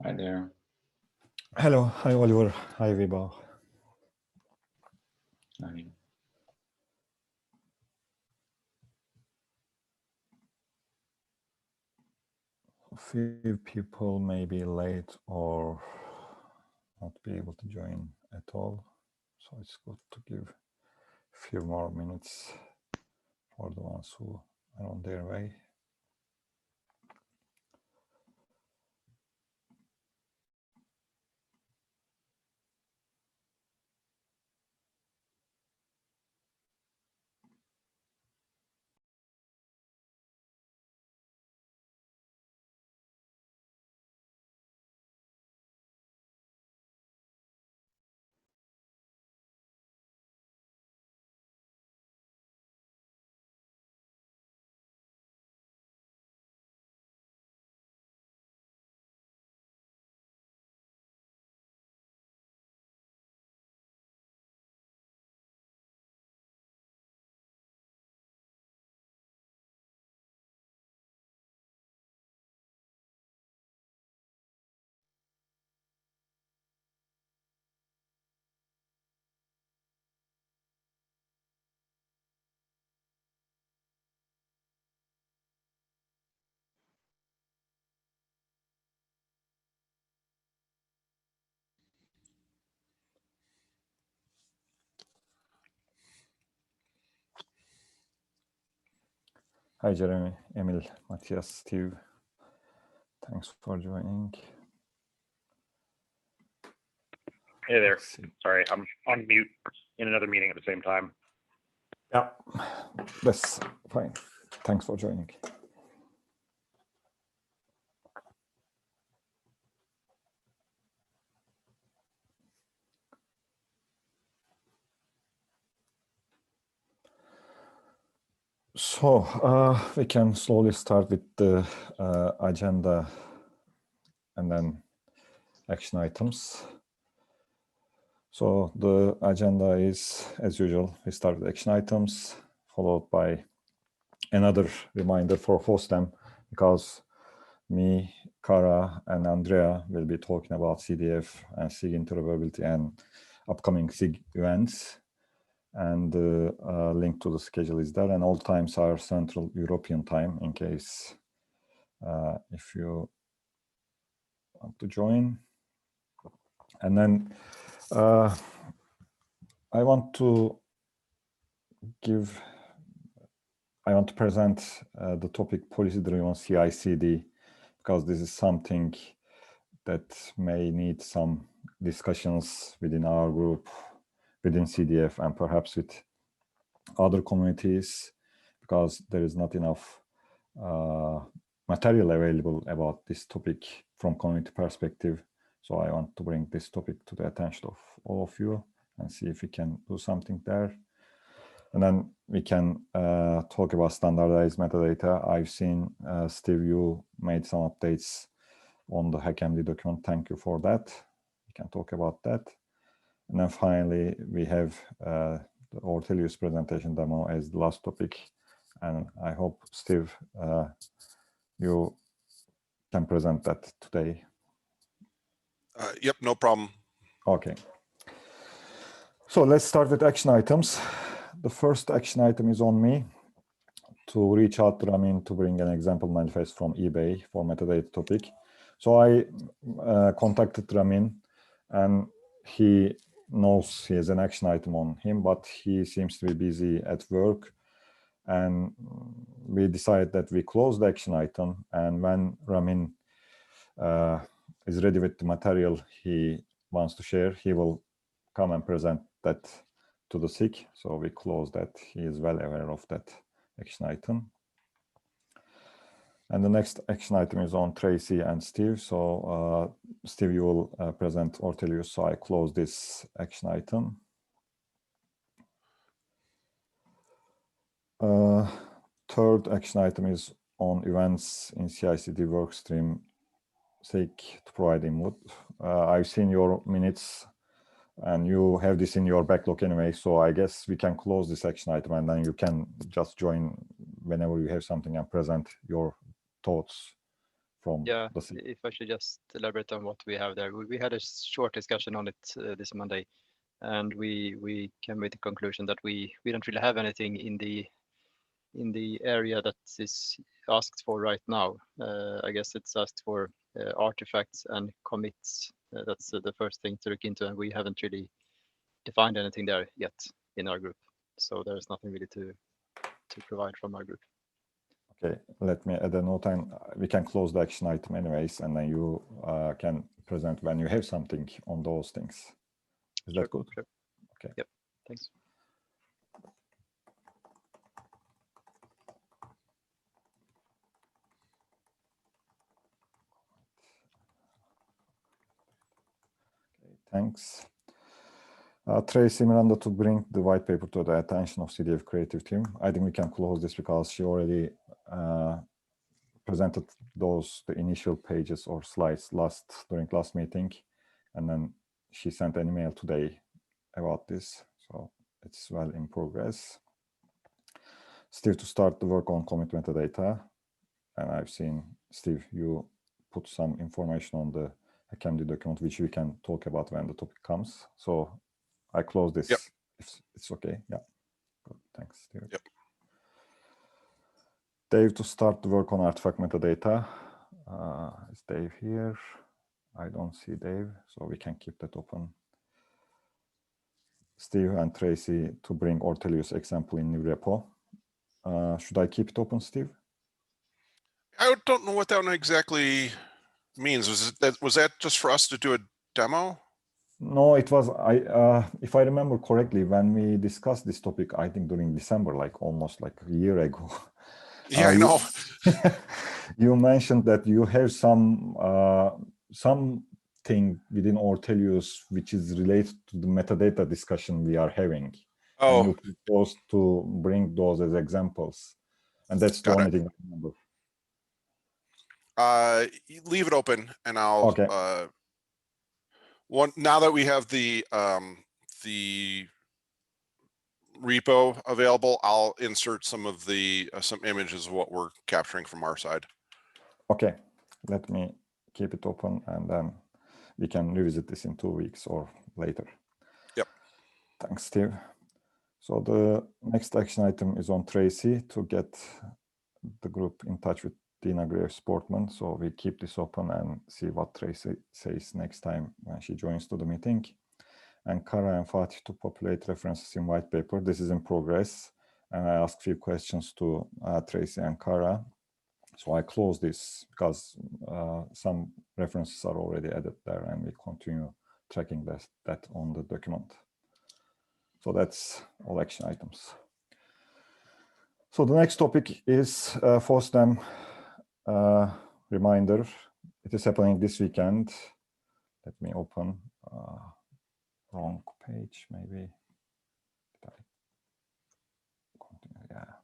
Hi there. Hello. Hi, Oliver. Hi, Viba. Hi. A few people may be late or not be able to join at all. So it's good to give a few more minutes for the ones who are on their way. Hi, Jeremy, Emil, Matthias, Steve. Thanks for joining. Hey there. Sorry, I'm on mute in another meeting at the same time. Yeah, that's fine. Thanks for joining. So we can slowly start with the agenda and then action items. So the agenda is, as usual, we start with action items, followed by another reminder for FOSDEM, because me, Kara, and Andrea will be talking about CDF and SIG Interoperability and upcoming SIG events. And the link to the schedule is there, and all times are Central European time in case if you want to join. And then I want to present the topic policy-driven CI/CD, because this is something that may need some discussions within our group, within CDF, and perhaps with other communities, because there is not enough material available about this topic from community perspective. So I want to bring this topic to the attention of all of you and see if we can do something there. And then we can talk about standardized metadata. I've seen, Steve, you made some updates on the HackMD document. Thank you for that. We can talk about that. And then finally, we have the Ortelius presentation demo as the last topic. And I hope, Steve, you can present that today. Yep, no problem. Okay. So let's start with action items. The first action item is on me to reach out to Ramin to bring an example manifest from eBay for metadata topic. So I contacted Ramin, and he knows he has an action item on him, but he seems to be busy at work. And we decided that we close the action item, and when Ramin is ready with the material he wants to share, he will come and present that to the SIG. So we close that. He is well aware of that action item. And the next action item is on Tracy and Steve. So Steve, you will present Ortelius. So I close this action item. Third action item is on events in CI/CD workstream SIG to provide input. I've seen your minutes, and you have this in your backlog anyway, so I guess we can close this action item, and then you can just join whenever you have something and present your thoughts from Yeah, the SIG. if I should just elaborate on what we have there. We had a short discussion on it this Monday, and we came with the conclusion that we don't really have anything in the area that is asked for right now. I guess it's asked for artifacts and commits. That's the first thing to look into, and we haven't really defined anything there yet in our group. So there's nothing really to provide from our group. Okay, let me add a note, and we can close the action item anyways, and then you can present when you have something on those things. Is that good? Sure. Okay. Yep. Thanks. Okay, thanks. Tracy Miranda to bring the white paper to the attention of CDF creative team. I think we can close this because she already presented the initial pages or slides during last meeting, and then she sent an email today about this, so it's well in progress. Steve to start the work on commit metadata, and I've seen, Steve, you put some information on the HackMD document, which we can talk about when the topic comes. So I close this. Yep. If it's okay. Yeah. Good. Thanks, Steve. Yep. Dave to start the work on artifact metadata. Is Dave here? I don't see Dave, so we can keep that open. Steve and Tracy to bring Ortelius example in new repo. Should I keep it open, Steve? I don't know what that one exactly means. Was that just for us to do a demo? No, it was, if I remember correctly, when we discussed this topic, I think during December, like almost like a year ago. Yeah, I know. You mentioned that you have something within Ortelius which is related to the metadata discussion we are having. Oh, and you proposed to bring those as examples, and that's the only thing I remember. Leave it open, and I'll. Okay. Now that we have the repo available, I'll insert some of the some images of what we're capturing from our side. Okay, let me keep it open, and then we can revisit this in 2 weeks or later. Yep. Thanks, Steve. So the next action item is on Tracy to get the group in touch with Dina Graves-Sportman. So we keep this open and see what Tracy says next time when she joins to the meeting. And Kara and Fatih to populate references in white paper. This is in progress. And I asked a few questions to Tracy and Kara. So I close this because some references are already added there, and we continue tracking that on the document. So that's all action items. So the next topic is FOSDEM reminder. It is happening this weekend. Let me open wrong page, maybe. Yeah.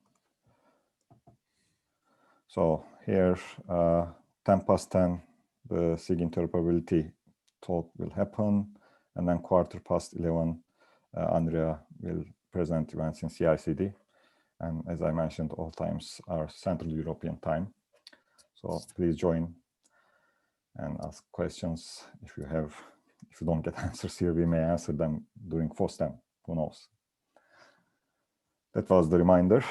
So here, 10:10, the SIG Interoperability talk will happen, and then 11:15, Andrea will present events in CI/CD. And as I mentioned, all times are Central European time. So please join and ask questions if you have. If you don't get answers here, we may answer them during FOSDEM. Who knows? That was the reminder.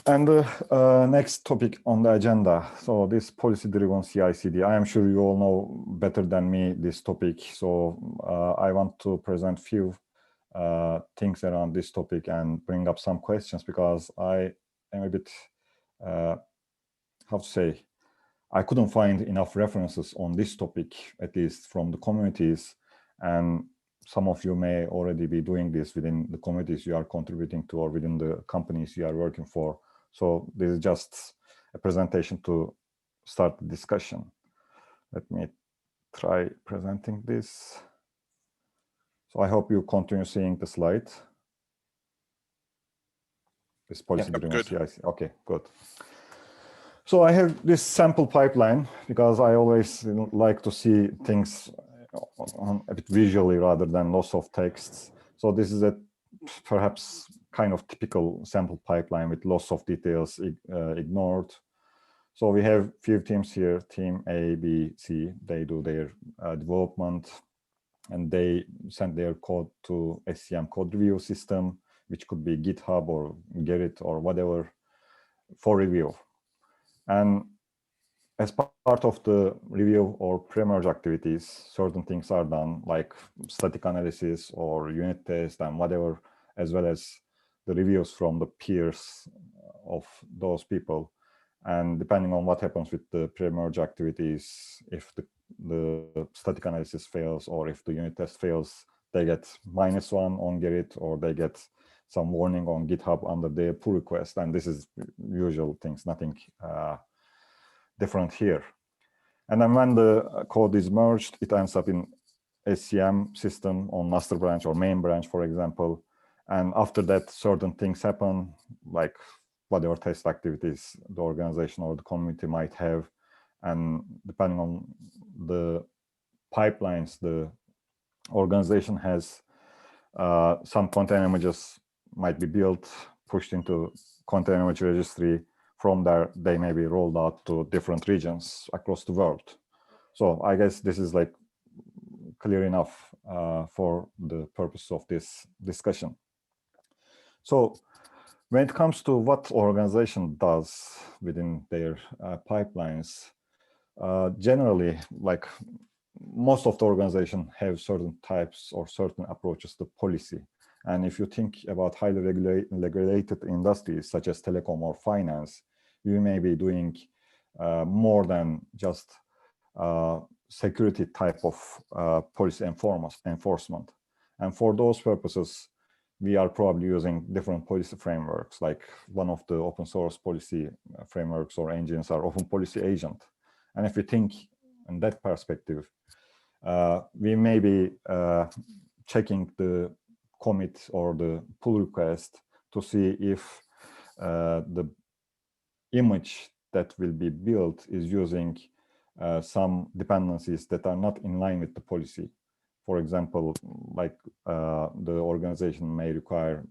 And the next topic on the agenda. So this policy-driven CI/CD. I am sure you all know better than me this topic. So I want to present few things around this topic and bring up some questions, because I am a bit, how to say, I couldn't find enough references on this topic, at least from the communities. And some of you may already be doing this within the communities you are contributing to or within the companies you are working for. So this is just a presentation to start the discussion. Let me try presenting this. So I hope you continue seeing the slide. This policy-driven CI/CD. Okay, good. So I have this sample pipeline because I always like to see things a bit visually rather than lots of texts. So this is a perhaps kind of typical sample pipeline with lots of details ignored. So we have few teams here, team A, B, C. They do their development, and they send their code to SCM code review system, which could be GitHub or Gerrit or whatever, for review. And as part of the review or pre-merge activities, certain things are done, like static analysis or unit test and whatever, as well as the reviews from the peers of those people. And depending on what happens with the pre-merge activities, if the static analysis fails or if the unit test fails, they get -1 on Gerrit, or they get some warning on GitHub under their pull request. And this is usual things, nothing different here. And then when the code is merged, it ends up in SCM system on master branch or main branch, for example. And after that, certain things happen, like whatever test activities the organization or the community might have. And depending on the pipelines the organization has, some container images might be built, pushed into container image registry. From there, they may be rolled out to different regions across the world. So I guess this is like clear enough for the purpose of this discussion. So when it comes to what organization does within their pipelines, generally, like most of the organization have certain types or certain approaches to policy. And if you think about highly regulated industries such as telecom or finance, you may be doing more than just security type of policy enforcement. And for those purposes, we are probably using different policy frameworks. Like one of the open source policy frameworks or engines are Open Policy Agent. And if you think in that perspective, we may be checking the commit or the pull request to see if the image that will be built is using some dependencies that are not in line with the policy. For example, like the organization may require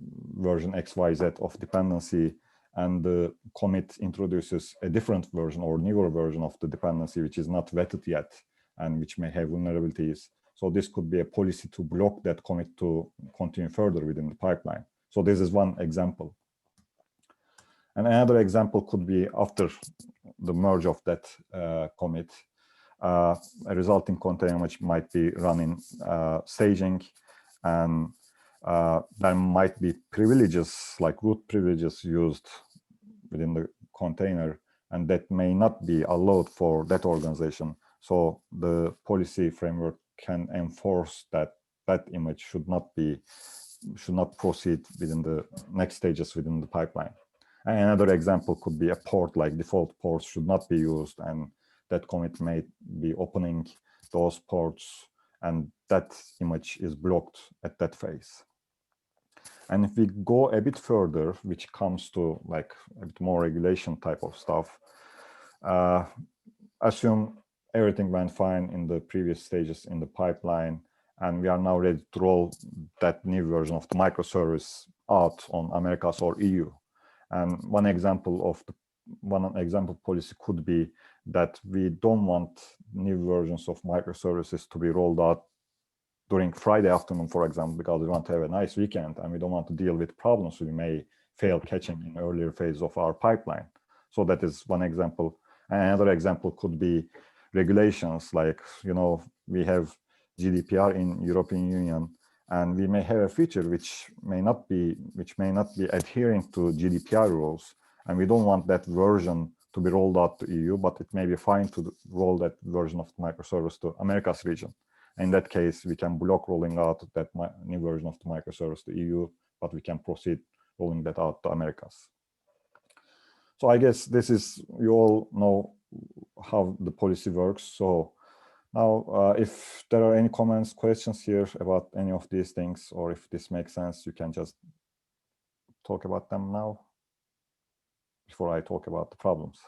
version XYZ of dependency, and the commit introduces a different version or newer version of the dependency, which is not vetted yet and which may have vulnerabilities. So this could be a policy to block that commit to continue further within the pipeline. So this is one example. And another example could be after the merge of that commit, a resulting container image might be running staging, and there might be privileges like root privileges used within the container, and that may not be allowed for that organization. So the policy framework can enforce that that image should not proceed within the next stages within the pipeline. And another example could be a port, like default ports should not be used, and that commit may be opening those ports, and that image is blocked at that phase. And if we go a bit further, which comes to like a bit more regulation type of stuff, assume everything went fine in the previous stages in the pipeline, and we are now ready to roll that new version of the microservice out on Americas or EU. And one example policy could be that we don't want new versions of microservices to be rolled out during Friday afternoon, for example, because we want to have a nice weekend and we don't want to deal with problems we may fail catching in earlier phase of our pipeline. So that is one example. And another example could be regulations, like, you know, we have GDPR in European Union, and we may have a feature which may not be adhering to GDPR rules, and we don't want that version to be rolled out to EU, but it may be fine to roll that version of the microservice to Americas region. In that case, we can block rolling out that new version of the microservice to EU, but we can proceed rolling that out to Americas. So I guess this is, you all know how the policy works. So now, if there are any comments, questions here about any of these things, or if this makes sense, you can just talk about them now before I talk about the problems.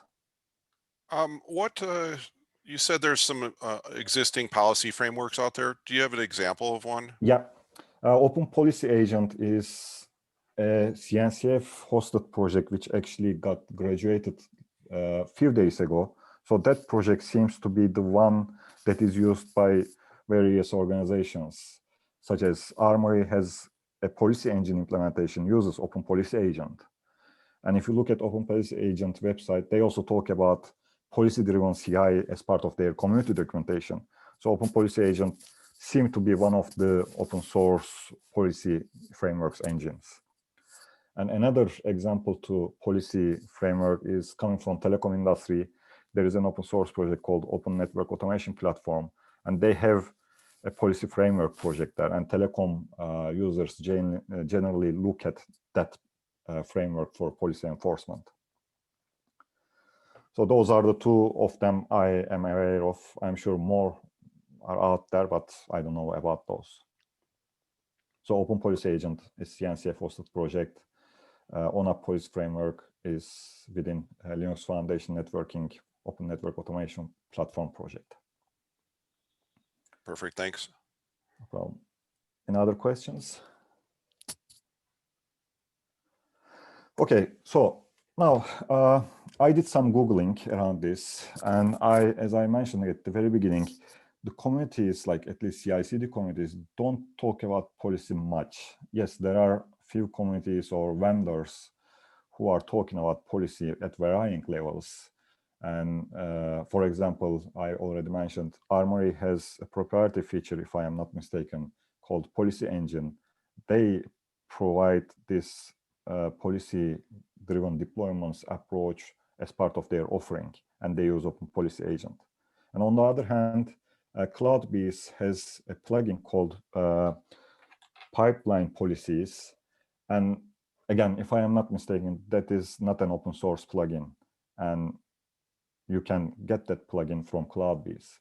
You said there's some existing policy frameworks out there. Do you have an example of one? Yeah, Open Policy Agent is a CNCF hosted project which actually got graduated a few days ago. So that project seems to be the one that is used by various organizations, such as Armory has a policy engine implementation, uses Open Policy Agent. And if you look at Open Policy Agent website, they also talk about policy-driven CI as part of their community documentation. So Open Policy Agent seem to be one of the open source policy frameworks engines. And another example to policy framework is coming from telecom industry. There is an open source project called Open Network Automation Platform, and they have a policy framework project there. And telecom users generally look at that framework for policy enforcement. So those are the two of them I am aware of. I'm sure more are out there, but I don't know about those. So Open Policy Agent is CNCF hosted project. ONAP Policy Framework is within Linux Foundation Networking Open Network Automation Platform project. Perfect, thanks. No problem. Any other questions? Okay, so now I did some Googling around this, and as I mentioned at the very beginning, the communities, like at least CI/CD communities, don't talk about policy much. Yes, there are few communities or vendors who are talking about policy at varying levels. And for example, I already mentioned Armory has a proprietary feature, if I am not mistaken, called Policy Engine. They provide this policy-driven deployments approach as part of their offering, and they use Open Policy Agent. And on the other hand, CloudBees has a plugin called Pipeline Policies. And again, if I am not mistaken, that is not an open source plugin. And you can get that plugin from CloudBees.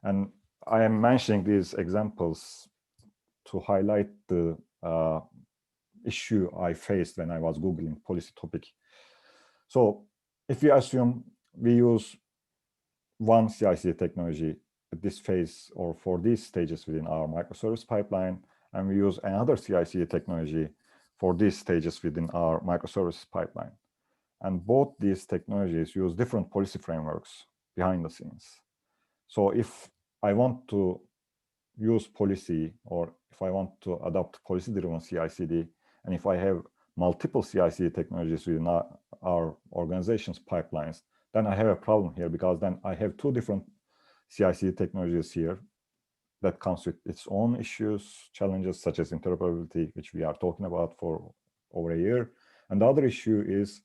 And I am mentioning these examples to highlight the issue I faced when I was Googling policy topic. So if we assume we use one CI/CD technology at this phase or for these stages within our microservice pipeline, and we use another CI/CD technology for these stages within our microservice pipeline. And both these technologies use different policy frameworks behind the scenes. So if I want to use policy, or if I want to adopt policy-driven CI/CD, and if I have multiple CI/CD technologies within our organization's pipelines, then I have a problem here, because then I have two different CI/CD technologies here that comes with its own issues, challenges, such as interoperability, which we are talking about for over a year. And the other issue is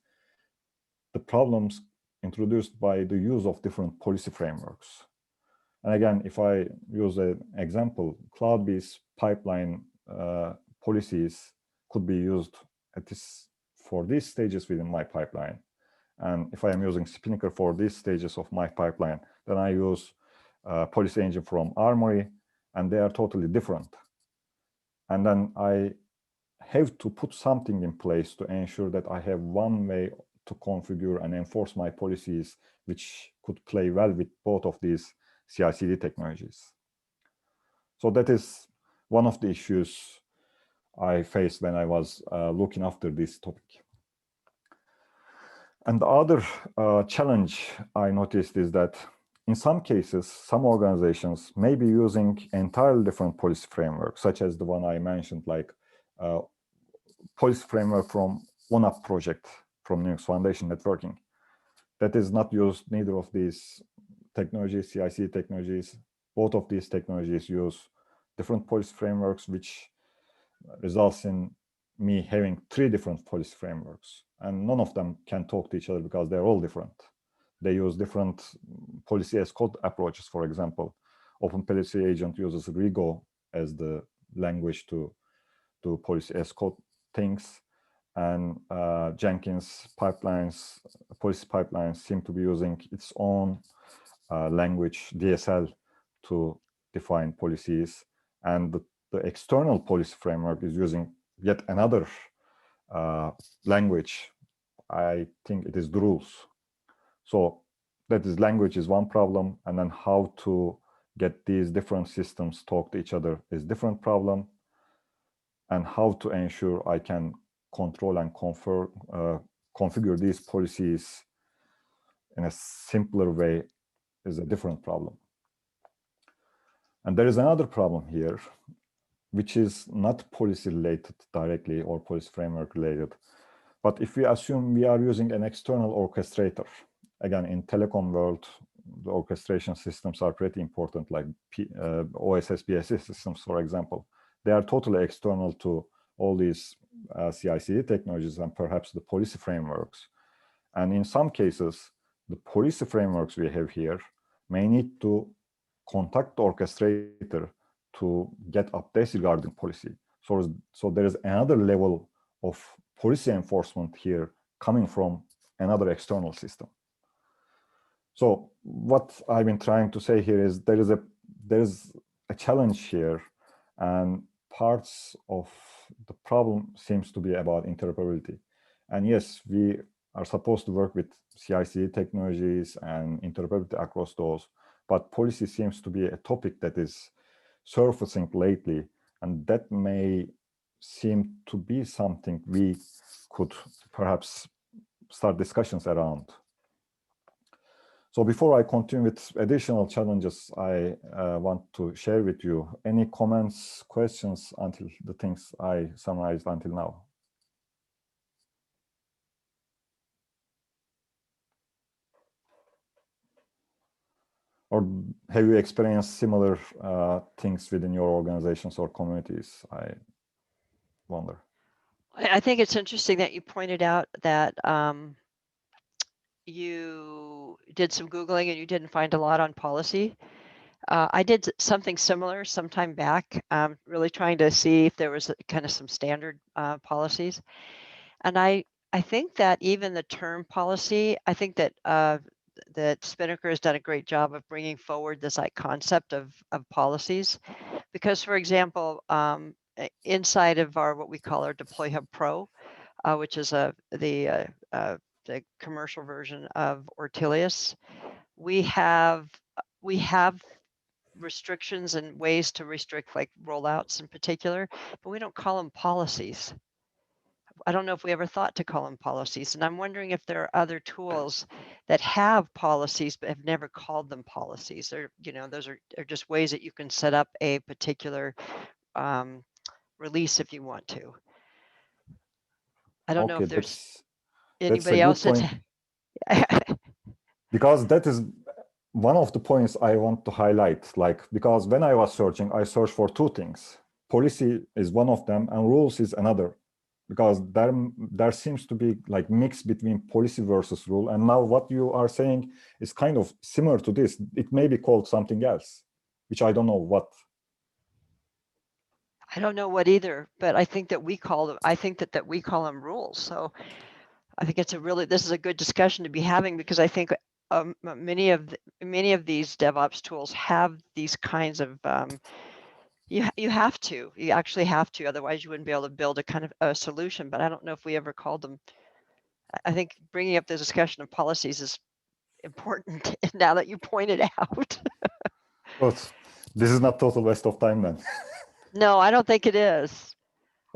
the problems introduced by the use of different policy frameworks. And again, if I use an example, CloudBees pipeline policies could be used for these stages within my pipeline. And if I am using Spinnaker for these stages of my pipeline, then I use Policy Engine from Armory, and they are totally different. And then I have to put something in place to ensure that I have one way to configure and enforce my policies, which could play well with both of these CI/CD technologies. So that is one of the issues I faced when I was looking after this topic. And the other challenge I noticed is that in some cases, some organizations may be using entirely different policy frameworks, such as the one I mentioned, like policy framework from ONAP project from Linux Foundation Networking. That is not used neither of these technologies, CI/CD technologies. Both of these technologies use different policy frameworks, which results in me having 3 different policy frameworks, and none of them can talk to each other because they're all different. They use different policy as code approaches. For example, Open Policy Agent uses Rego as the language to do policy as code things, and Jenkins pipelines, policy pipelines seem to be using its own language, DSL, to define policies, and the external policy framework is using yet another language. I think it is the rules. So that is, language is one problem, and then how to get these different systems talk to each other is different problem, and how to ensure I can control and configure these policies in a simpler way is a different problem. And there is another problem here, which is not policy related directly or policy framework related. But if we assume we are using an external orchestrator, again, in telecom world, the orchestration systems are pretty important, like OSS, BSS systems, for example. They are totally external to all these CI/CD technologies and perhaps the policy frameworks. And in some cases, the policy frameworks we have here may need to contact the orchestrator to get updates regarding policy. So there is another level of policy enforcement here coming from another external system. So what I've been trying to say here is there is a challenge here, and parts of the problem seems to be about interoperability. And yes, we are supposed to work with CI/CD technologies and interoperability across those, but policy seems to be a topic that is surfacing lately, and that may seem to be something we could perhaps start discussions around. So before I continue with additional challenges, I want to share with you any comments, questions until the things I summarized until now. Or have you experienced similar things within your organizations or communities? I wonder. I think it's interesting that you pointed out that you did some Googling and you didn't find a lot on policy. I did something similar some time back, really trying to see if there was kind of some standard policies. And I think that even the term policy, I think that that Spinnaker has done a great job of bringing forward this like concept of policies, because for example, inside of our what we call our Deploy Hub Pro, which is the commercial version of Ortelius, we have restrictions and ways to restrict like rollouts in particular, but we don't call them policies. I don't know if we ever thought to call them policies. And I'm wondering if there are other tools that have policies but have never called them policies. Or, you know, those are just ways that you can set up a particular release if you want to. I don't know if there's anybody else that's because that is one of the points I want to highlight. Like, because when I was searching, I searched for two things. Policy is one of them and rules is another, because there seems to be like mix between policy versus rule. And now what you are saying is kind of similar to this. It may be called something else, which I don't know what. I don't know what either, but I think that we call them, I think that we call them rules. So I think it's this is a good discussion to be having, because I think many of these DevOps tools have these kinds of, you actually have to, otherwise you wouldn't be able to build a kind of a solution, but I don't know if we ever called them. I think bringing up the discussion of policies is important now that you pointed out. But this is not total waste of time then. No, I don't think it is.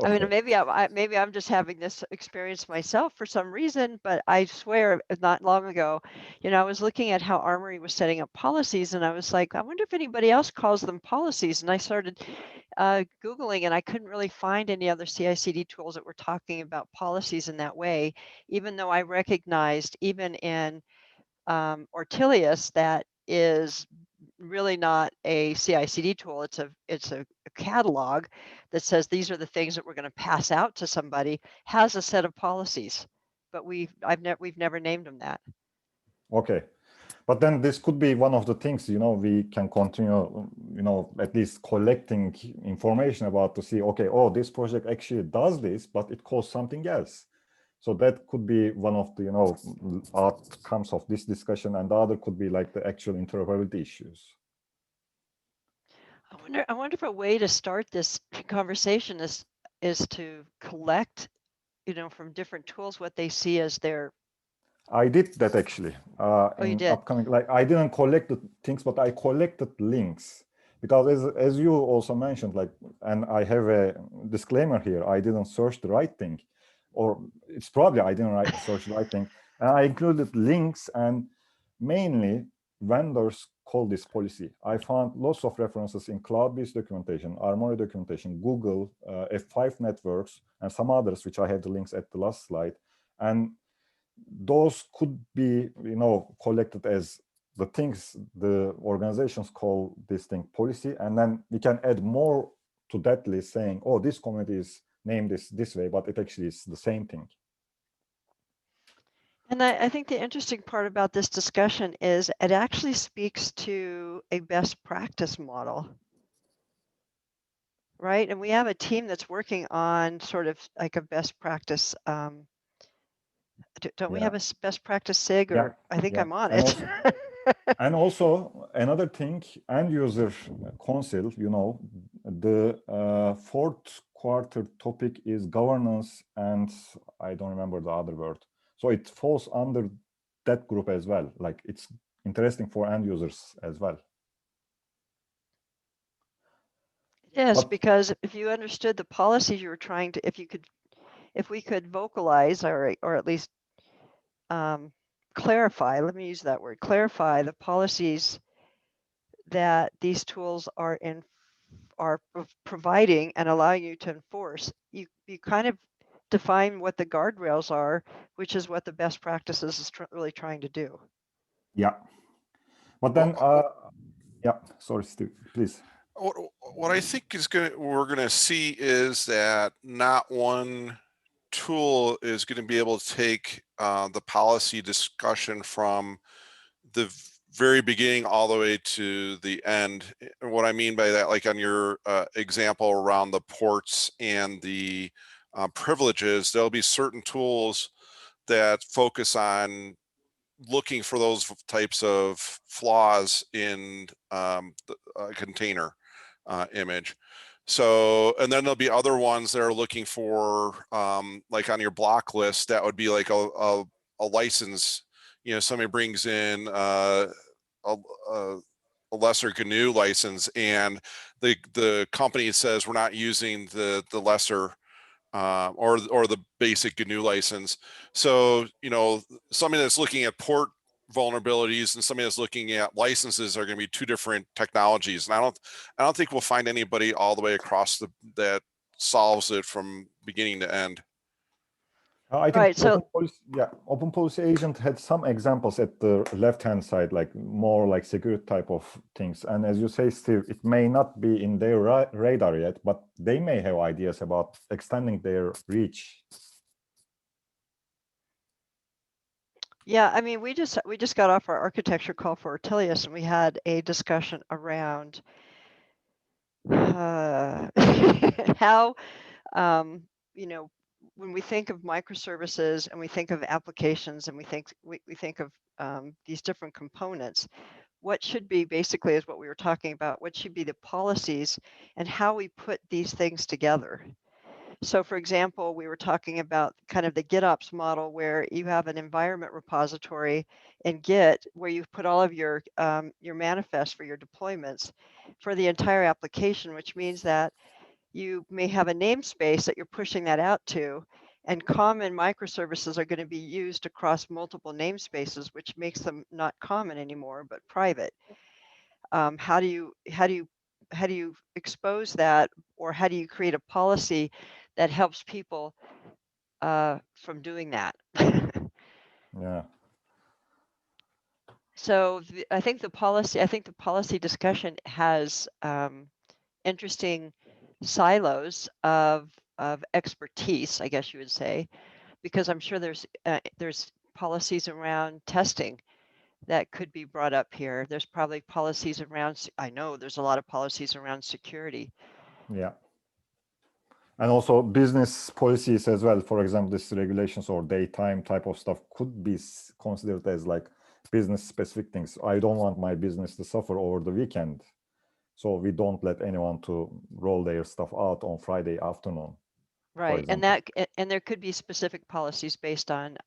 Okay. I mean, maybe I'm just having this experience myself for some reason, but I swear not long ago, you know, I was looking at how Armory was setting up policies, and I was like, I wonder if anybody else calls them policies. And I started Googling, and I couldn't really find any other CI/CD tools that were talking about policies in that way, even though I recognized even in Ortelius that is really not a CI/CD tool. It's a catalog that says these are the things that we're going to pass out to somebody, has a set of policies, but we've never named them that. Okay, but then this could be one of the things, you know, we can continue, you know, at least collecting information about to see, okay, oh, this project actually does this, but it calls something else. So that could be one of the, you know, outcomes of this discussion, and the other could be like the actual interoperability issues. I wonder if a way to start this conversation is to collect, you know, from different tools what they see as their. I did that actually. You did? Upcoming, like I didn't collect the things, but I collected links, because as you also mentioned, like, and I have a disclaimer here, I didn't search the right thing, or it's probably I didn't search the right thing. And I included links, and mainly vendors call this policy. I found lots of references in cloud-based documentation, Armory documentation, Google, F5 networks, and some others, which I have the links at the last slide. And those could be, collected as the things the organizations call this thing policy, and then we can add more to that list saying, oh, this community is named this way, but it actually is the same thing. And I think the interesting part about this discussion is it actually speaks to a best practice model, right? And we have a team that's working on sort of like a best practice. Don't we have a best practice SIG? Or I think I'm on it. And also another thing, end user council, the fourth quarter topic is governance, and I don't remember the other word. So it falls under that group as well. Like, it's interesting for end users as well. Yes, because if you understood the policies you were trying to, if we could vocalize or at least clarify, let me use that word, clarify the policies that these tools are providing and allowing you to enforce, you kind of define what the guardrails are, which is what the best practices is really trying to do. Yeah. But then, sorry, Steve, please. What I think we're going to see is that not one tool is going to be able to take the policy discussion from the very beginning all the way to the end. And what I mean by that, like on your example around the ports and the privileges, there'll be certain tools that focus on looking for those types of flaws in the container image. So, and then there'll be other ones that are looking for, like on your block list, that would be like a license. Somebody brings in a lesser GNU license, and the company says we're not using the lesser or the basic GNU license. So, somebody that's looking at port vulnerabilities and somebody that's looking at licenses are going to be two different technologies. And I don't think we'll find anybody all the way across that solves it from beginning to end. I think Open Policy Agent had some examples at the left-hand side, like more like security type of things. And as you say, Steve, it may not be in their radar yet, but they may have ideas about extending their reach. Yeah, I mean, we just got off our architecture call for Ortelius, and we had a discussion around how, when we think of microservices and we think of applications and we think of these different components, what should be basically is what we were talking about, what should be the policies and how we put these things together. So for example, we were talking about kind of the GitOps model where you have an environment repository in Git where you put all of your manifest for your deployments for the entire application, which means that you may have a namespace that you're pushing that out to, and common microservices are going to be used across multiple namespaces, which makes them not common anymore, but private. How do you expose that, or how do you create a policy that helps people from doing that? Yeah. So I think the policy discussion has interesting silos of expertise, I guess you would say, because I'm sure there's policies around testing that could be brought up here. There's probably policies around, I know there's a lot of policies around security. Yeah. And also business policies as well. For example, this regulations or daytime type of stuff could be considered as like business specific things. I don't want my business to suffer over the weekend, so we don't let anyone to roll their stuff out on Friday afternoon. Right, and there could be specific policies based on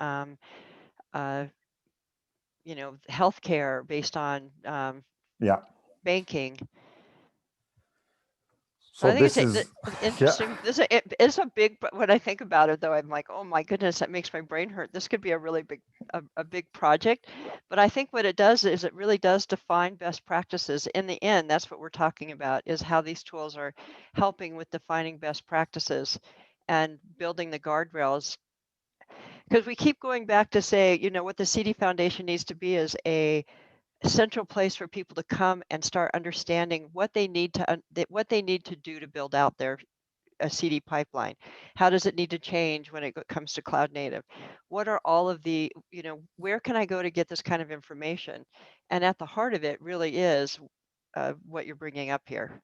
healthcare, based on banking. So I think this is it's interesting. It's a big, when I think about it though, I'm like, oh my goodness, that makes my brain hurt. This could be a really big, a big project. But I think what it does is it really does define best practices. In the end, that's what we're talking about, is how these tools are helping with defining best practices and building the guardrails. Because we keep going back to say, you know, what the CD Foundation needs to be is a central place for people to come and start understanding what they need to do to build out their a CD pipeline. How does it need to change when it comes to cloud native? What are all of the, you know, where can I go to get this kind of information? And at the heart of it really is what you're bringing up here,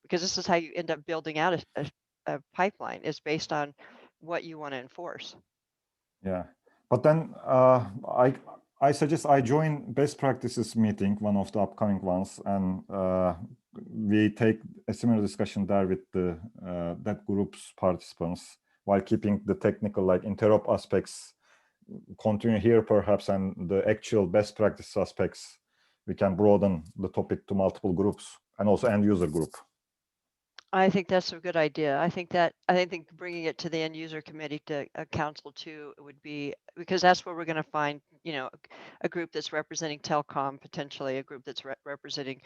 because this is how you end up building out a pipeline, is based on what you want to enforce. Yeah, but then I suggest I join best practices meeting, one of the upcoming ones, and we take a similar discussion there with the that group's participants, while keeping the technical, like interop aspects, continue here perhaps, and the actual best practice aspects, we can broaden the topic to multiple groups and also end user group. I think that's a good idea. I think bringing it to the end user committee, to a council too, would be, because that's where we're going to find, you know, a group that's representing telecom, potentially a group that's representing,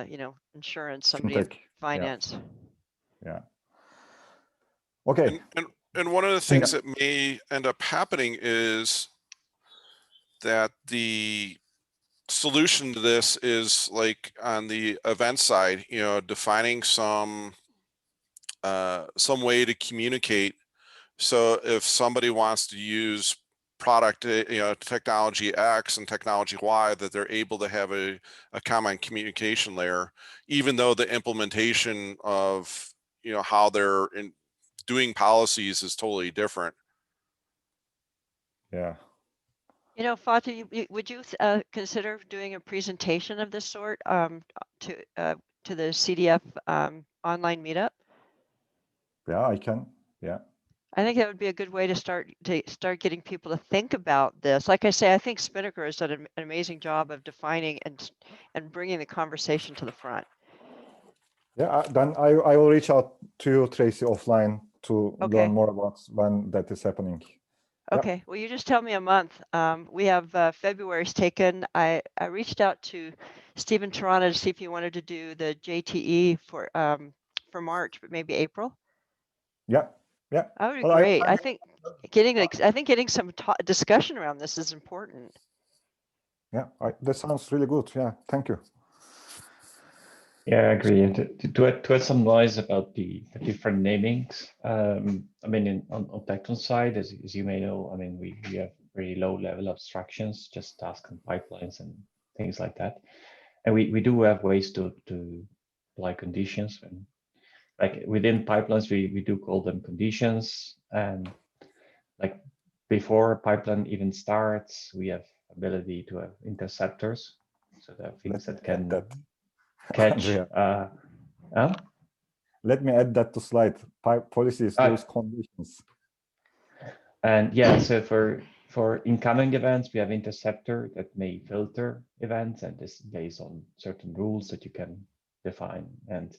you know, insurance, somebody in Fintech. finance. Yeah. Okay. And one of the things that may end up happening is that the solution to this is, like, on the event side, you know, defining some way to communicate. So if somebody wants to use product, you know, technology X and technology Y, that they're able to have a common communication layer, even though the implementation of, you know, how they're doing policies is totally different. Yeah. You know, Fatih, would you consider doing a presentation of this sort to the CDF online meetup? Yeah, I can. Yeah. I think that would be a good way to start getting people to think about this. Like I say, I think Spinnaker has done an amazing job of defining and bringing the conversation to the front. Yeah, then I will reach out to you, Tracy, offline to Okay. learn more about when that is happening. Okay, Yep. well, you just tell me a month. We have February's taken. I reached out to Stephen Toronto to see if he wanted to do the JTE for March, but maybe April. Yeah, yeah. That would be Well, great. I think getting some discussion around this is important. Yeah, that sounds really good. Yeah, thank you. Yeah, I agree. And to add some noise about the different namings, I mean, on Tecton side, as you may know, I mean, we have very low level abstractions, just task and pipelines and things like that. And we do have ways to apply conditions. And like within pipelines, we do call them conditions. And like before a pipeline even starts, we have ability to have interceptors. So there are things that can catch. Let me add that to slide. Policies, those conditions. And yeah, so for incoming events, we have interceptor that may filter events, and this is based on certain rules that you can define. And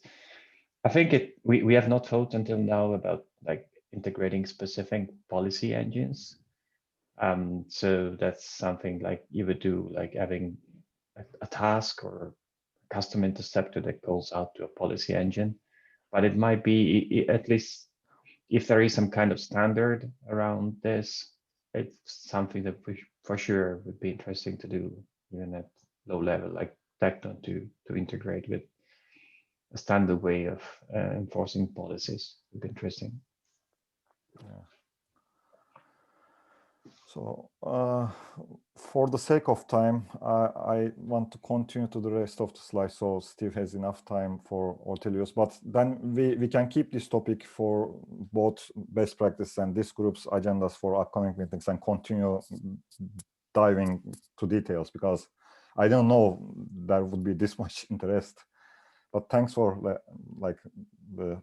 I think we have not thought until now about like integrating specific policy engines. So that's something like you would do, like having a task or custom interceptor that goes out to a policy engine, but it might be, at least if there is some kind of standard around this, it's something that for sure would be interesting to do even at low level, like Tecton, to integrate with a standard way of enforcing policies. Would be interesting. Yeah. So for the sake of time, I want to continue to the rest of the slides, so Steve has enough time for Ortelius. But then we can keep this topic for both best practice and this group's agendas for upcoming meetings and continue diving to details, because I don't know there would be this much interest. But thanks for the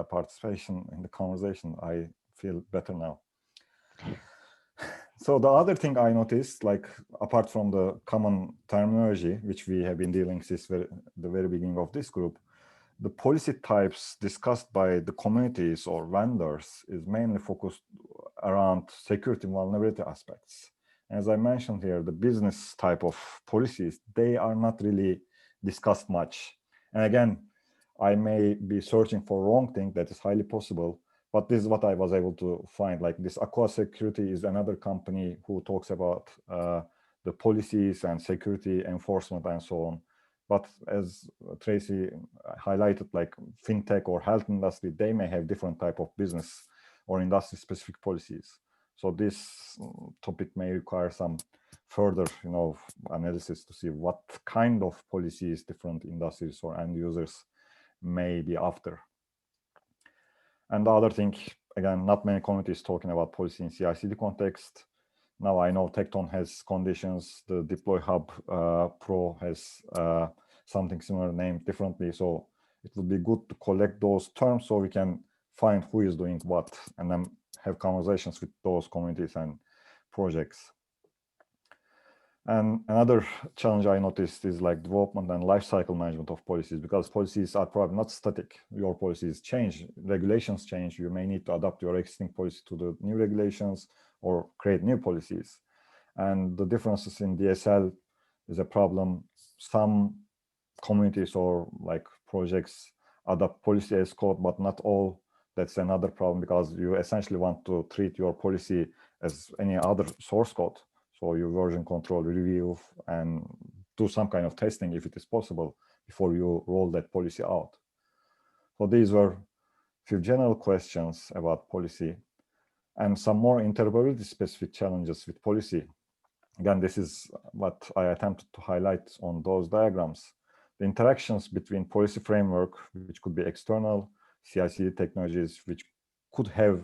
participation in the conversation. I feel better now. So the other thing I noticed, like apart from the common terminology, which we have been dealing since the very beginning of this group, the policy types discussed by the communities or vendors is mainly focused around security vulnerability aspects. As I mentioned here, the business type of policies, they are not really discussed much. And again, I may be searching for wrong thing, that is highly possible, but this is what I was able to find. Like this Aqua Security is another company who talks about the policies and security enforcement and so on. But as Tracy highlighted, like fintech or health industry, they may have different type of business or industry specific policies. So this topic may require some further, analysis to see what kind of policies different industries or end users may be after. And the other thing, again, not many communities talking about policy in CI/CD context. Now I know Tecton has conditions, the Deploy Hub Pro has something similar named differently. So it would be good to collect those terms so we can find who is doing what and then have conversations with those communities and projects. And another challenge I noticed is like development and lifecycle management of policies, because policies are probably not static. Your policies change, regulations change. You may need to adapt your existing policy to the new regulations or create new policies. And the differences in DSL is a problem. Some communities or like projects adopt policy as code, but not all. That's another problem, because you essentially want to treat your policy as any other source code. So you version control, review, and do some kind of testing if it is possible before you roll that policy out. So these were a few general questions about policy and some more interoperability specific challenges with policy. Again, this is what I attempted to highlight on those diagrams. The interactions between policy framework, which could be external, CI/CD technologies, which could have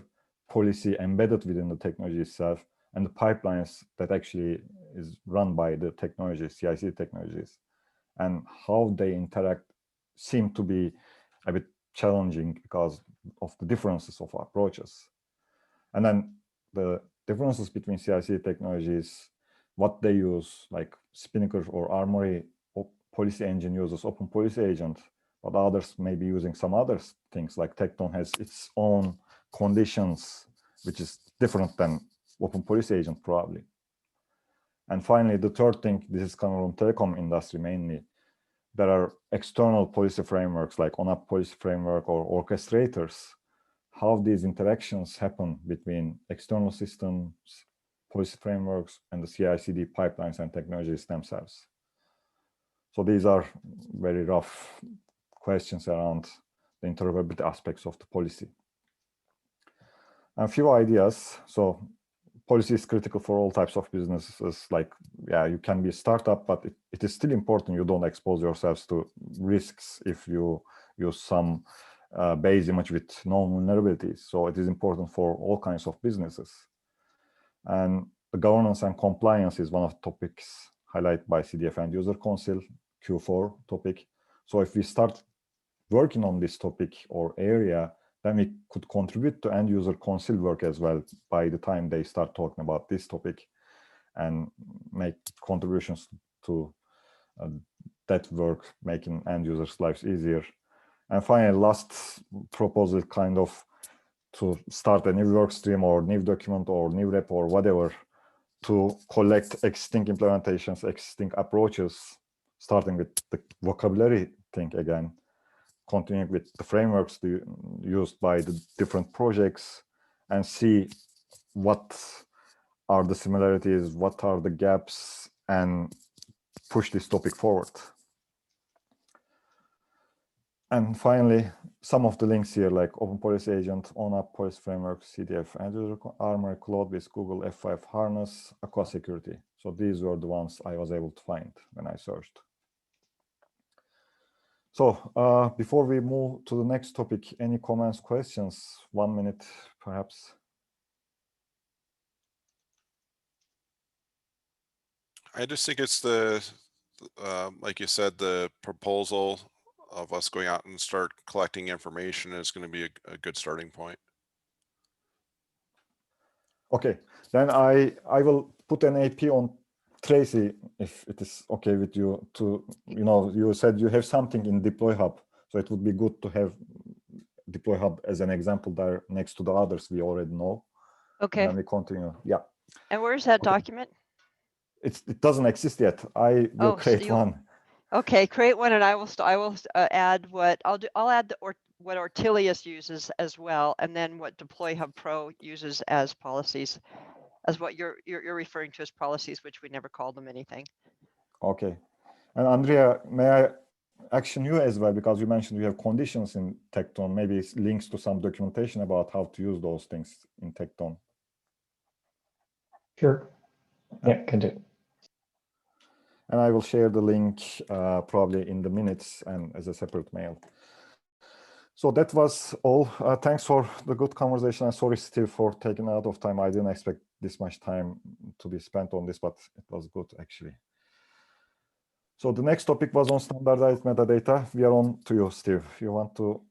policy embedded within the technology itself, and the pipelines that actually is run by the technology, CI/CD technologies, and how they interact seem to be a bit challenging because of the differences of approaches. And then the differences between CI/CD technologies, what they use, like Spinnaker or Armory policy engine uses Open Policy Agent, but others may be using some other things, like Tecton has its own conditions, which is different than Open Policy Agent probably. And finally, the third thing, this is coming from telecom industry mainly. There are external policy frameworks like ONAP policy framework or orchestrators. How these interactions happen between external systems, policy frameworks, and the CI/CD pipelines and technologies themselves. So these are very rough questions around the interoperability aspects of the policy. A few ideas. So policy is critical for all types of businesses. Like, yeah, you can be a startup, but it is still important you don't expose yourselves to risks if you use some base image with known vulnerabilities. So it is important for all kinds of businesses. And the governance and compliance is one of the topics highlighted by CDF and User Council, Q4 topic. So if we start working on this topic or area, then we could contribute to end user council work as well by the time they start talking about this topic and make contributions to that work, making end users' lives easier. And finally, last proposal kind of to start a new work stream or new document or new rep or whatever to collect existing implementations, existing approaches, starting with the vocabulary thing again, continuing with the frameworks used by the different projects, and see what are the similarities, what are the gaps, and push this topic forward. And finally, some of the links here, like Open Policy Agent, ONAP Policy Framework, CDF, and Armory Cloud with Google F5 Harness, Aqua Security. So these were the ones I was able to find when I searched. So before we move to the next topic, any comments, questions? 1 minute, perhaps. I just think it's the, like you said, the proposal of us going out and start collecting information is going to be a good starting point. Okay, then I will put an AP on Tracy, if it is okay with you, to, you said you have something in Deploy Hub. So it would be good to have Deploy Hub as an example there next to the others we already know. Okay. And then we continue. Yeah. And where's that Okay. document? It doesn't exist yet. I will create one. Okay, create one, and I will add what I'll do. I'll add what Ortelius uses as well, and then what Deploy Hub Pro uses as policies, as what you're referring to as policies, which we never called them anything. Okay. And Andrea, may I action you as well, because you mentioned you have conditions in Tekton, maybe links to some documentation about how to use those things in Tekton. Sure. Yeah, can do. And I will share the link probably in the minutes and as a separate mail. So that was all. Thanks for the good conversation. And sorry, Steve, for taking out of time. I didn't expect this much time to be spent on this, but it was good actually. So the next topic was on standardized metadata. We are on to you, Steve. You want to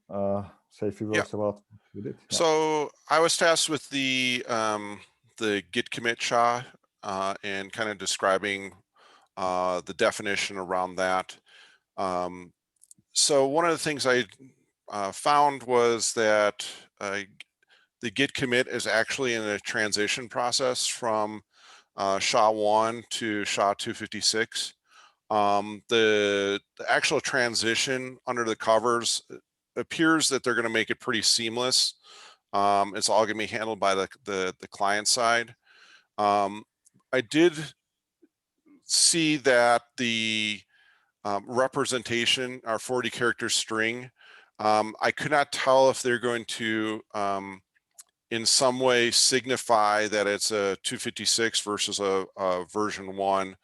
say a few words about what you did? Yeah. So I was tasked with the git commit SHA and kind of describing the definition around that. So one of the things I found was that the git commit is actually in a transition process from SHA-1 to SHA-256. The actual transition under the covers appears that they're going to make it pretty seamless. It's all going to be handled by the client side. I did see that the representation, our 40 character string, I could not tell if they're going to in some way signify that it's a 256 versus a version 1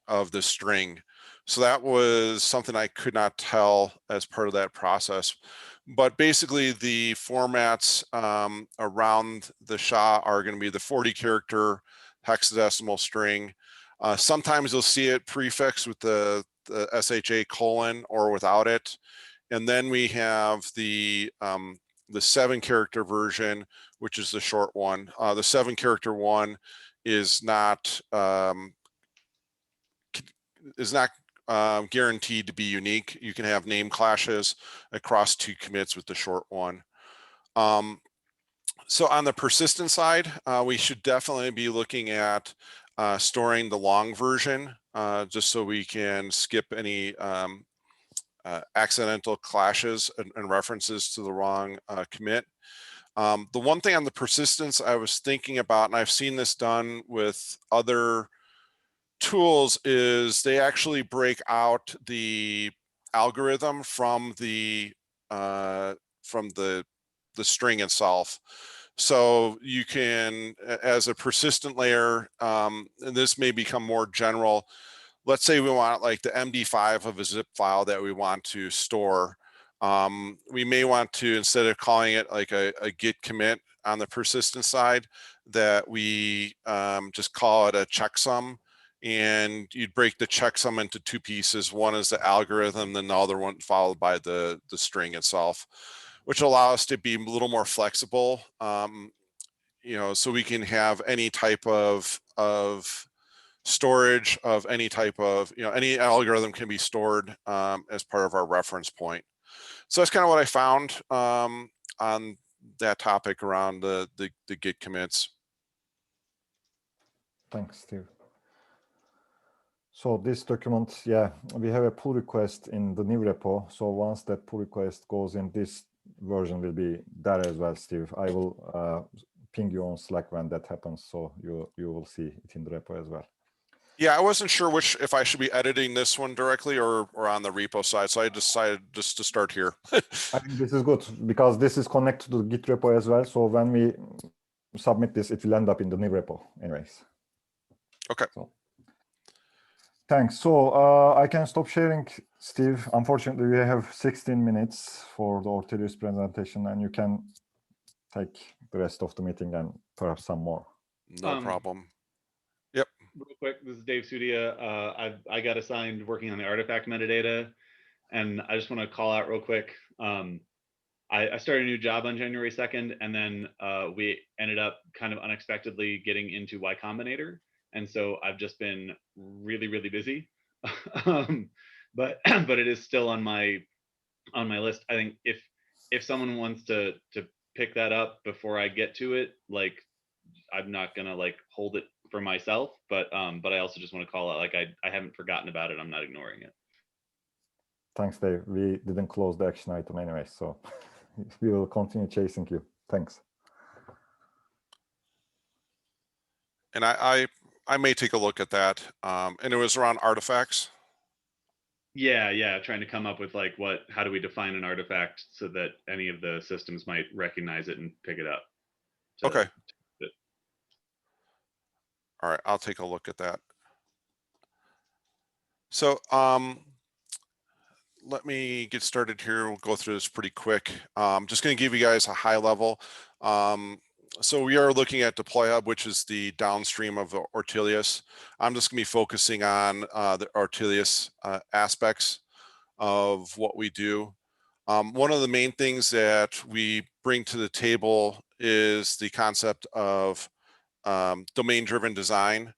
of the string. So that was something I could not tell as part of that process. But basically the formats around the SHA are going to be the 40 character hexadecimal string. Sometimes you'll see it prefixed with the SHA colon or without it. And then we have the 7 character version, which is the short one. The 7 character one is not guaranteed to be unique. You can have name clashes across 2 commits with the short one. So on the persistent side, we should definitely be looking at storing the long version, just so we can skip any accidental clashes and references to the wrong commit. The one thing on the persistence I was thinking about, and I've seen this done with other tools, is they actually break out the algorithm from the string itself. So you can, as a persistent layer, and this may become more general, let's say we want like the MD5 of a zip file that we want to store. We may want to, instead of calling it like a git commit on the persistent side, that we just call it a checksum. And you'd break the checksum into 2 pieces. One is the algorithm, then the other one followed by the string itself, which allow us to be a little more flexible, you know, so we can have any type of storage of any type of, you know, any algorithm can be stored as part of our reference point. So that's kind of what I found on that topic around the git commits. Thanks, Steve. So this document, yeah, we have a pull request in the new repo. So once that pull request goes in, this version will be there as well, Steve. I will ping you on Slack when that happens, so you will see it in the repo as well. Yeah, I wasn't sure if I should be editing this one directly or on the repo side, so I decided just to start here. I think this is good because this is connected to the Git repo as well. So when we submit this, it will end up in the new repo anyways. Okay. So, thanks. So I can stop sharing, Steve. Unfortunately, we have 16 minutes for the Ortelius presentation, and you can take the rest of the meeting and perhaps some more. No problem. Yep. Real quick, this is Dave Sudia. I got assigned working on the artifact metadata, and I just want to call out real quick. I started a new job on January 2nd, and then we ended up kind of unexpectedly getting into Y Combinator. And so I've just been really, really busy but but it is still on my list. I think if someone wants to pick that up before I get to it, like I'm not gonna like hold it for myself, but I also just want to call out, like I haven't forgotten about it. I'm not ignoring it. Thanks, Dave. We didn't close the action item anyway, so we will continue chasing you. Thanks. And I may take a look at that. And it was around artifacts. Yeah, trying to come up with like how do we define an artifact so that any of the systems might recognize it and pick it up. Okay. All right, I'll take a look at that. So let me get started here. We'll go through this pretty quick. Just going to give you guys a high level. So we are looking at Deploy Hub, which is the downstream of Ortelius. I'm just going to be focusing on the Ortelius aspects of what we do. One of the main things that we bring to the table is the concept of domain-driven design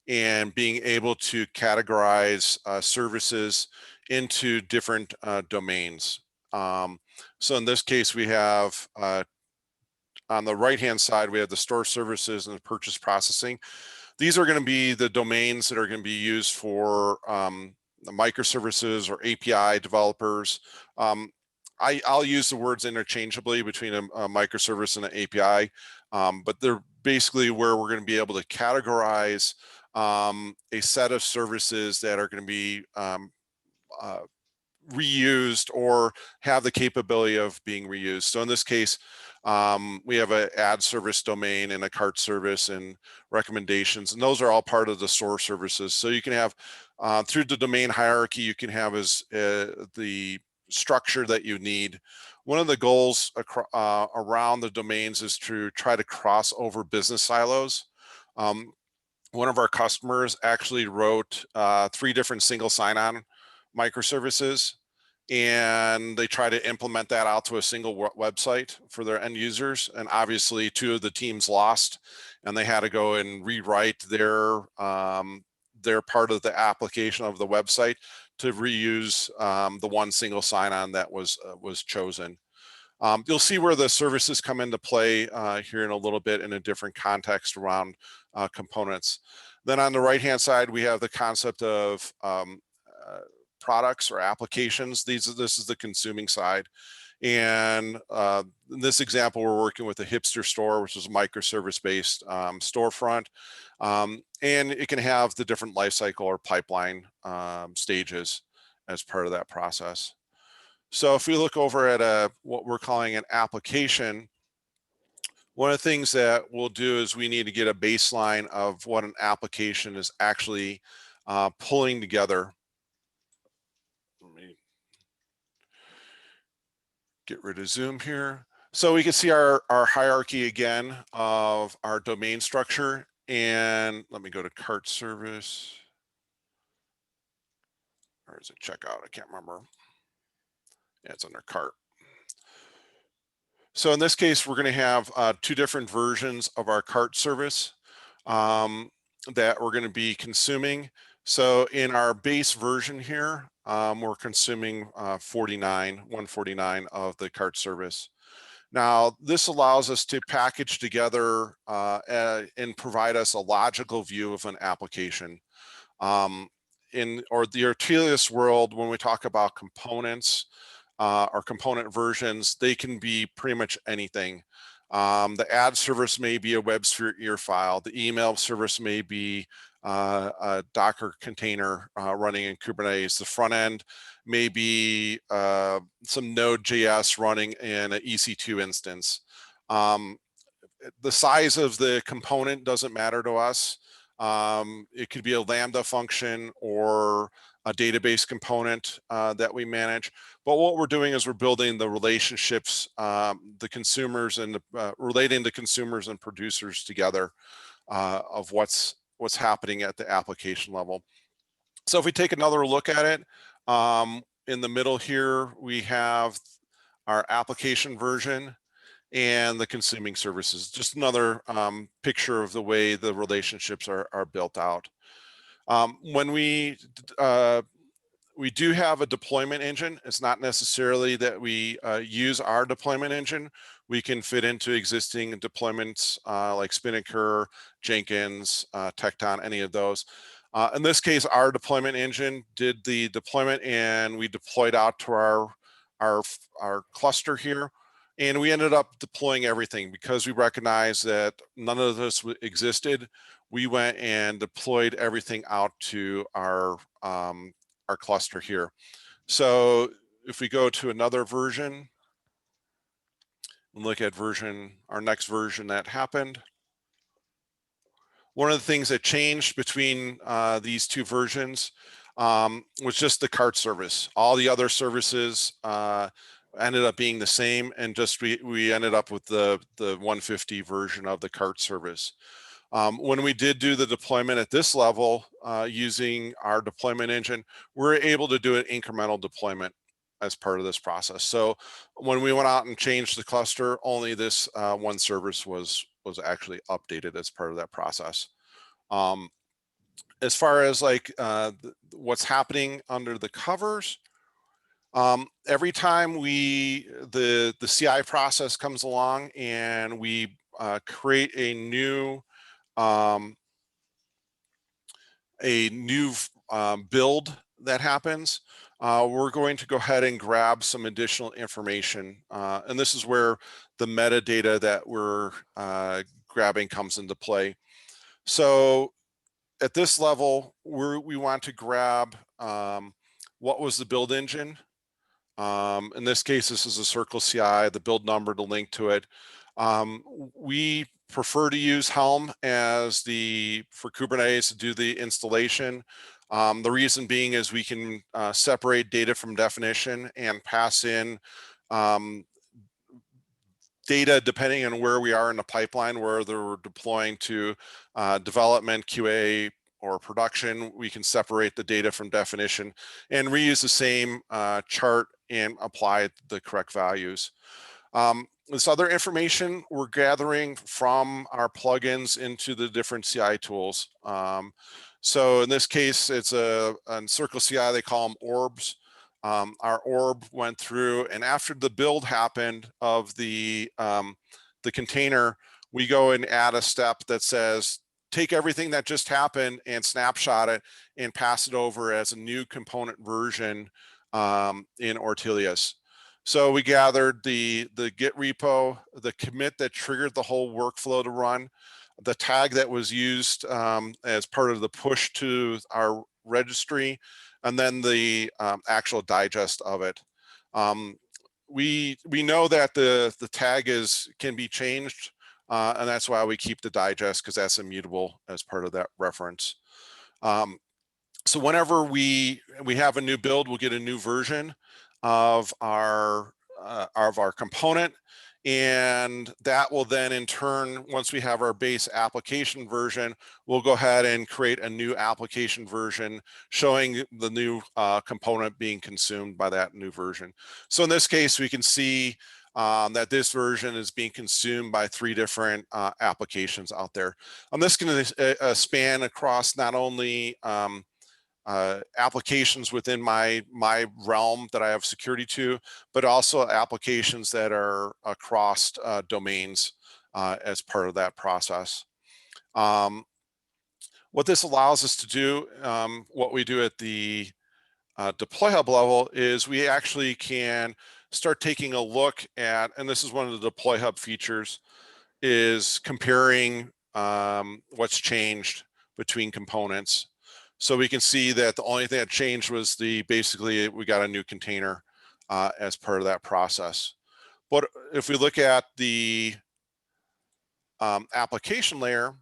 and being able to categorize services into different domains. So in this case, we have on the right-hand side, we have the store services and the purchase processing. These are going to be the domains that are going to be used for microservices or API developers. I'll use the words interchangeably between a microservice and an API, but they're basically where we're going to be able to categorize a set of services that are going to be reused or have the capability of being reused. So in this case, we have an ad service domain and a cart service and recommendations, and those are all part of the store services. So you can have through the domain hierarchy, you can have as the structure that you need. One of the goals around the domains is to try to cross over business silos. One of our customers actually wrote 3 different single sign-on microservices, and they try to implement that out to a single website for their end users. And obviously 2 of the teams lost, and they had to go and rewrite their part of the application of the website to reuse the one single sign-on that was chosen. You'll see where the services come into play here in a little bit in a different context around components. Then on the right-hand side, we have the concept of products or applications. This is the consuming side. And in this example, we're working with a hipster store, which is a microservice-based storefront. And it can have the different lifecycle or pipeline stages as part of that process. So if we look over at what we're calling an application, one of the things that we'll do is we need to get a baseline of what an application is actually pulling together. Let me get rid of Zoom here. So we can see our hierarchy again of our domain structure. And let me go to cart service. Or is it checkout? I can't remember. Yeah, it's under cart. So in this case, we're going to have 2 different versions of our cart service that we're going to be consuming. So in our base version here, we're consuming 149 of the cart service. Now, this allows us to package together and provide us a logical view of an application. In the Ortelius world, when we talk about components, or component versions, they can be pretty much anything. The ad service may be a WebSphere file. The email service may be a Docker container running in Kubernetes. The front end may be some Node.js running in an EC2 instance. The size of the component doesn't matter to us. It could be a Lambda function or a database component that we manage. But what we're doing is we're building the relationships, the consumers and relating the consumers and producers together of what's happening at the application level. So if we take another look at it, in the middle here, we have our application version and the consuming services. Just another picture of the way the relationships are built out. When we We do have a deployment engine. It's not necessarily that we use our deployment engine. We can fit into existing deployments like Spinnaker, Jenkins, Tecton, any of those. In this case, our deployment engine did the deployment, and we deployed out to our cluster here. And we ended up deploying everything because we recognized that none of this existed. We went and deployed everything out to our cluster here. So if we go to another version and look at our next version that happened, one of the things that changed between these two versions was just the cart service. All the other services ended up being the same, and just we ended up with the 150 version of the cart service. When we did do the deployment at this level using our deployment engine, we're able to do an incremental deployment as part of this process. So when we went out and changed the cluster, only this one service was actually updated as part of that process. As far as like what's happening under the covers, every time the CI process comes along and we create a new build that happens, we're going to go ahead and grab some additional information. And this is where the metadata that we're grabbing comes into play. So at this level, we want to grab what was the build engine. In this case, this is a Circle CI, the build number, the link to it. We prefer to use Helm for Kubernetes to do the installation. The reason being is we can separate data from definition and pass in data depending on where we are in the pipeline, whether we're deploying to development, QA, or production. We can separate the data from definition and reuse the same chart and apply the correct values. This other information we're gathering from our plugins into the different CI tools. So in this case, it's on Circle CI, they call them orbs. Our orb went through, and after the build happened of the container, we go and add a step that says, take everything that just happened and snapshot it and pass it over as a new component version in Ortelius. So we gathered the Git repo, the commit that triggered the whole workflow to run, the tag that was used as part of the push to our registry, and then the actual digest of it. We know that the tag can be changed, and that's why we keep the digest, because that's immutable as part of that reference. So whenever we have a new build, we'll get a new version of our component, and that will then in turn, once we have our base application version, we'll go ahead and create a new application version showing the new component being consumed by that new version. So in this case, we can see that this version is being consumed by 3 different applications out there. And this can span across not only applications within my realm that I have security to, but also applications that are across domains as part of that process. What this allows us to do, what we do at the deploy hub level, is we actually can start taking a look at, and this is one of the deploy hub features, is comparing what's changed between components. So we can see that the only thing that changed was basically we got a new container as part of that process. But if we look at the application layer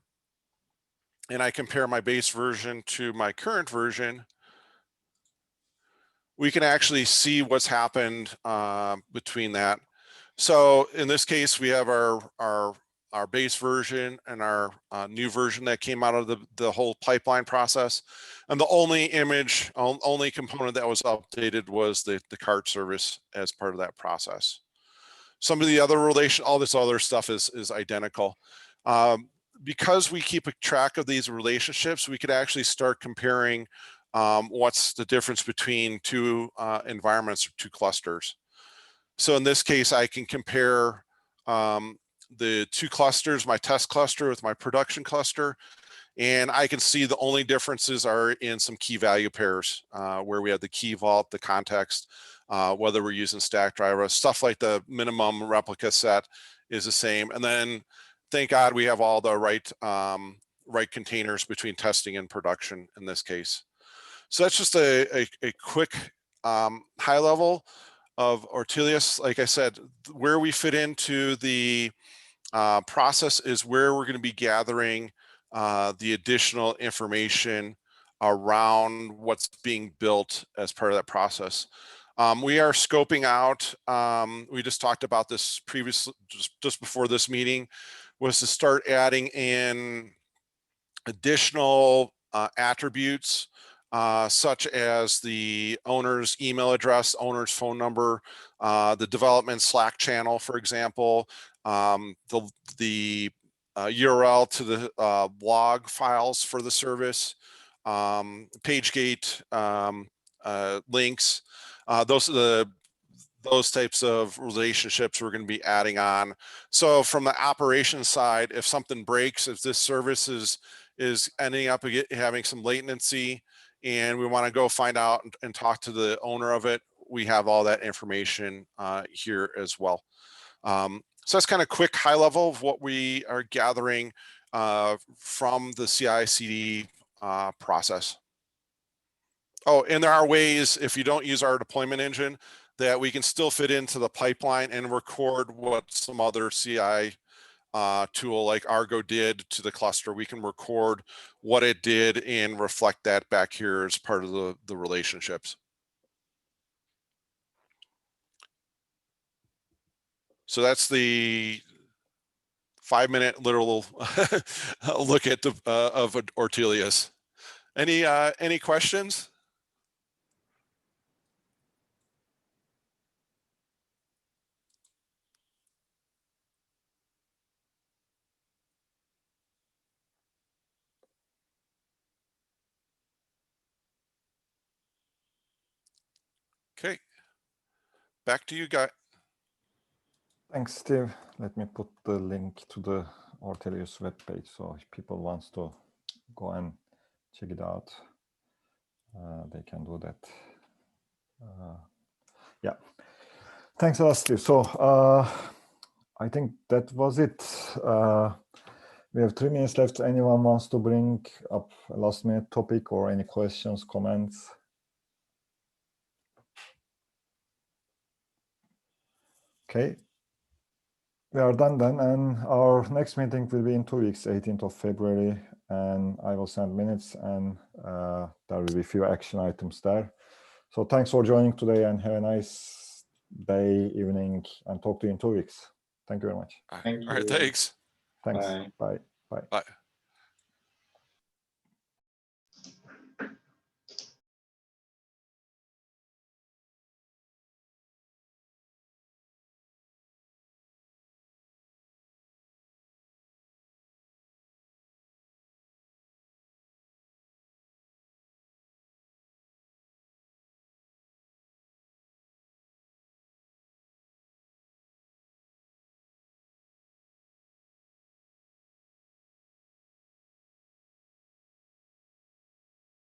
and I compare my base version to my current version, we can actually see what's happened between that. So in this case, we have our base version and our new version that came out of the whole pipeline process. And the only only component that was updated was the cart service as part of that process. Some of the other all this other stuff is identical. Because we keep a track of these relationships, we could actually start comparing what's the difference between two environments or two clusters. So in this case, I can compare the two clusters, my test cluster with my production cluster, and I can see the only differences are in some key value pairs where we have the key vault, the context, whether we're using Stackdriver, stuff like the minimum replica set is the same. And then thank God we have all the right containers between testing and production in this case. So that's just a quick high level of Ortelius. Like I said, where we fit into the process is where we're going to be gathering the additional information around what's being built as part of that process. We are scoping out, we just talked about this previously, just before this meeting, was to start adding in additional attributes such as the owner's email address, owner's phone number, the development Slack channel, for example, the URL to the blog files for the service, PageGate links. Those types of relationships we're going to be adding on. So from the operations side, if something breaks, if this service is ending up having some latency and we want to go find out and talk to the owner of it, we have all that information here as well. So that's kind of quick high level of what we are gathering from the CI/CD process. Oh, and there are ways, if you don't use our deployment engine, that we can still fit into the pipeline and record what some other CI tool like Argo did to the cluster. We can record what it did and reflect that back here as part of the relationships. So that's the 5-minute literal look at the of Ortelius. Any questions? Okay, back to you guys. Thanks, Steve. Let me put the link to the Ortelius webpage, so if people want to go and check it out, they can do that. Yeah, thanks a lot, Steve. So I think that was it. We have 3 minutes left. Anyone wants to bring up a last minute topic or any questions, comments? Okay, we are done then, and our next meeting will be in 2 weeks, 18th of February, and I will send minutes, and there will be a few action items there. So thanks for joining today, and have a nice day, evening, and talk to you in 2 weeks. Thank you very much. All right, thanks. Thanks. Bye. Bye. Bye.